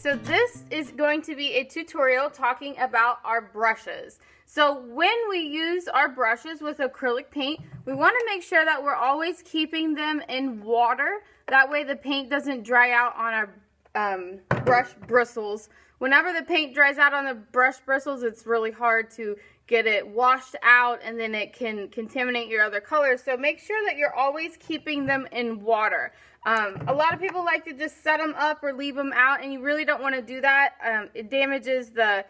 so this is going to be a tutorial talking about our brushes. So when we use our brushes with acrylic paint, we want to make sure that we're always keeping them in water. That way the paint doesn't dry out on our brush bristles. Whenever the paint dries out on the brush bristles, it's really hard to get it washed out, and then it can contaminate your other colors. So make sure that you're always keeping them in water. A lot of people like to just set them up or leave them out, and you really don't want to do that. It damages the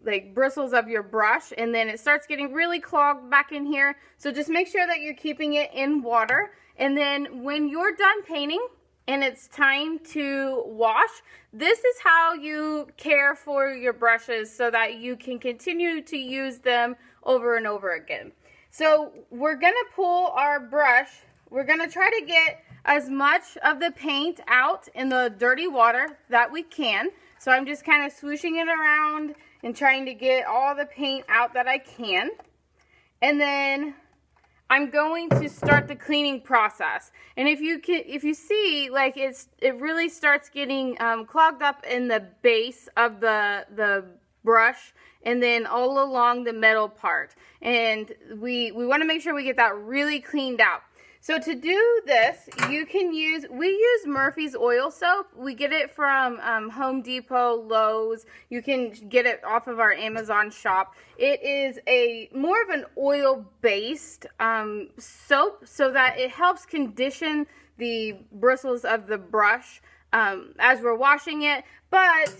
like bristles of your brush, and then it starts getting really clogged back in here. So just make sure that you're keeping it in water. And then when you're done painting and it's time to wash, this is how you care for your brushes so that you can continue to use them over and over again. So we're gonna pull our brush. We're gonna try to get as much of the paint out in the dirty water that we can. So I'm just kind of swooshing it around and trying to get all the paint out that I can. And then I'm going to start the cleaning process. And if you see, like it really starts getting clogged up in the base of the brush and then all along the metal part. And we want to make sure we get that really cleaned out. So to do this, we use Murphy's oil soap. We get it from Home Depot, Lowe's. You can get it off of our Amazon shop. It is more of an oil-based soap, so that it helps condition the bristles of the brush as we're washing it. But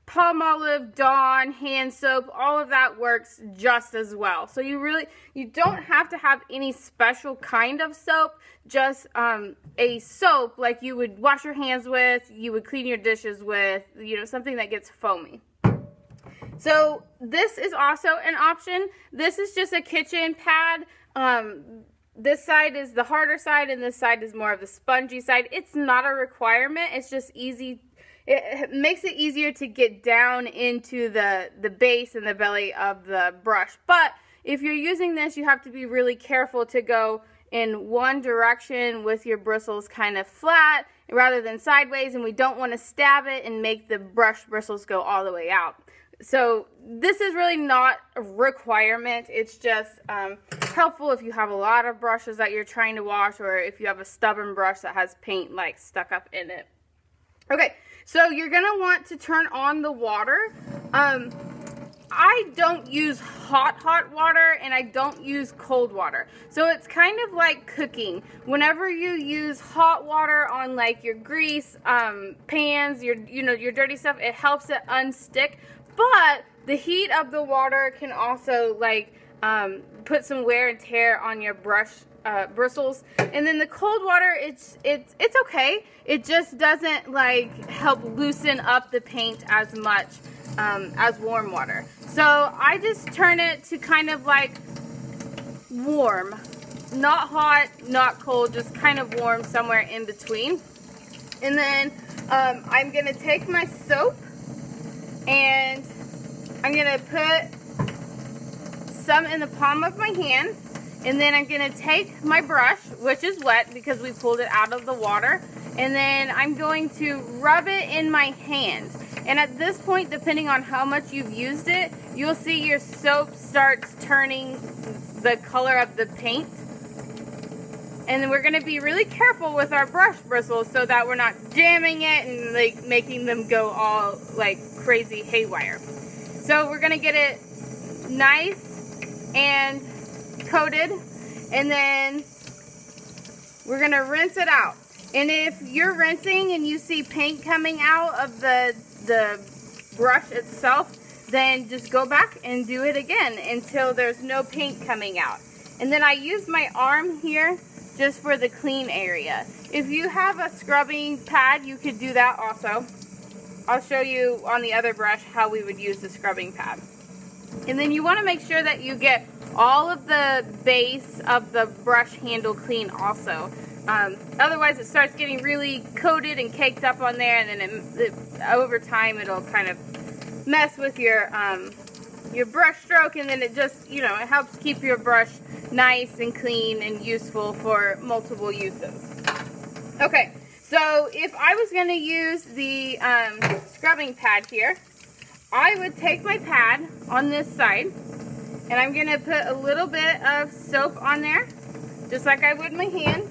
Palmolive, Dawn, hand soap, all of that works just as well. So you don't have to have any special kind of soap, just a soap like you would wash your hands with, you would clean your dishes with, something that gets foamy. So this is also an option. This is just a kitchen pad. This side is the harder side and this side is more of the spongy side. It's not a requirement, it's just easy. It makes it easier to get down into the base and the belly of the brush. But if you're using this, you have to be really careful to go in one direction with your bristles kind of flat rather than sideways, and we don't want to stab it and make the brush bristles go all the way out. So this is really not a requirement. It's just helpful if you have a lot of brushes that you're trying to wash, or if you have a stubborn brush that has paint like stuck up in it. Okay, so you're gonna want to turn on the water. I don't use hot water, and I don't use cold water. So it's kind of like cooking. Whenever you use hot water on like your grease pans, your dirty stuff, it helps it unstick. But the heat of the water can also like put some wear and tear on your brush bristles. And then the cold water, it's okay. It just doesn't like help loosen up the paint as much as warm water. So I just turn it to kind of like warm, not hot, not cold, just kind of warm, somewhere in between. And then I'm gonna take my soap and I'm gonna put some in the palm of my hand. And then I'm going to take my brush, which is wet because we pulled it out of the water, and then I'm going to rub it in my hand. And at this point, depending on how much you've used it, you'll see your soap starts turning the color of the paint. And then we're going to be really careful with our brush bristles so that we're not jamming it and like making them go all like crazy haywire. So we're going to get it nice and coated, and then we're gonna rinse it out. And if you're rinsing and you see paint coming out of the brush itself, then just go back and do it again until there's no paint coming out. And then I use my arm here just for the clean area. If you have a scrubbing pad, you could do that also. I'll show you on the other brush how we would use the scrubbing pad. And then you want to make sure that you get all of the base of the brush handle clean also. Otherwise it starts getting really coated and caked up on there, and then over time it'll kind of mess with your brush stroke, and then it just, it helps keep your brush nice and clean and useful for multiple uses. Okay, So if I was going to use the scrubbing pad here, I would take my pad on this side, and I'm going to put a little bit of soap on there, just like I would my hand.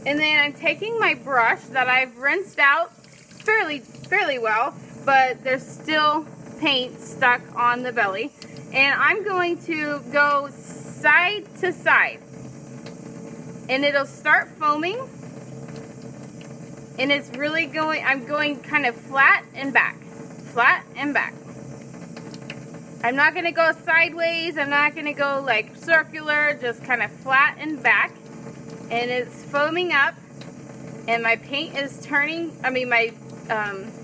And then I'm taking my brush that I've rinsed out fairly well, but there's still paint stuck on the belly. And I'm going to go side to side. And it'll start foaming. And it's really going, I'm going kind of flat and back. Flat and back. I'm not going to go sideways. I'm not going to go like circular. Just kind of flat and back. And it's foaming up, and my paint is turning, my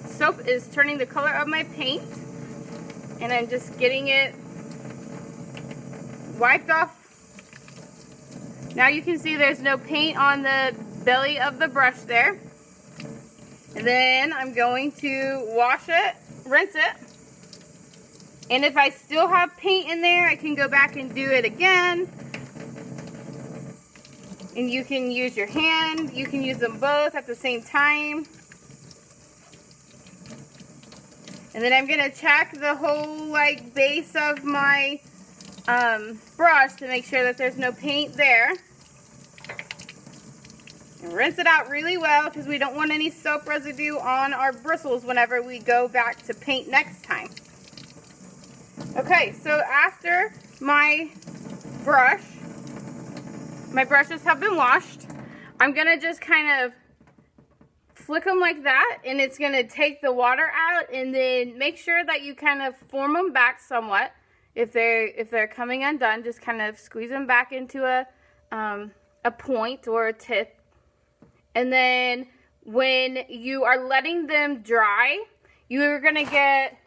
soap is turning the color of my paint, and I'm just getting it wiped off. Now you can see there's no paint on the belly of the brush there. And then I'm going to wash it, rinse it, and if I still have paint in there, I can go back and do it again. And you can use your hand, you can use them both at the same time. And then I'm gonna check the whole like base of my brush to make sure that there's no paint there. And rinse it out really well because we don't want any soap residue on our bristles whenever we go back to paint next time. Okay, so after my brushes have been washed, I'm going to just kind of flick them like that, and it's going to take the water out, and then make sure that you kind of form them back somewhat. If they're coming undone, just kind of squeeze them back into a point or a tip. And then when you are letting them dry, you're going to get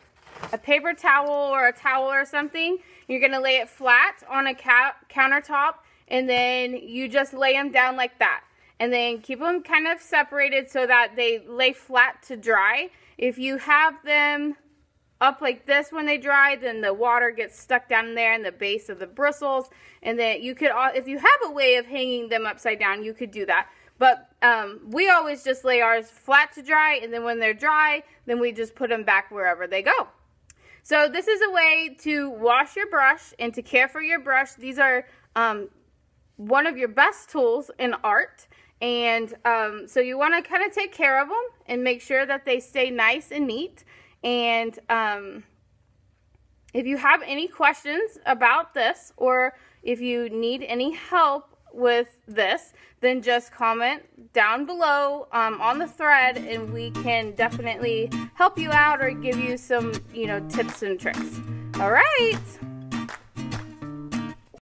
a paper towel or a towel or something. You're going to lay it flat on a countertop, and then you just lay them down like that. And then keep them kind of separated so that they lay flat to dry. If you have them up like this when they dry, then the water gets stuck down there in the base of the bristles. And then you could, if you have a way of hanging them upside down, you could do that. But we always just lay ours flat to dry, and then when they're dry, then we just put them back wherever they go. So this is a way to wash your brush and to care for your brush. These are one of your best tools in art, and so you want to kind of take care of them and make sure that they stay nice and neat. And if you have any questions about this, or if you need any help with this, then just comment down below on the thread, and we can definitely help you out or give you some, tips and tricks. All right.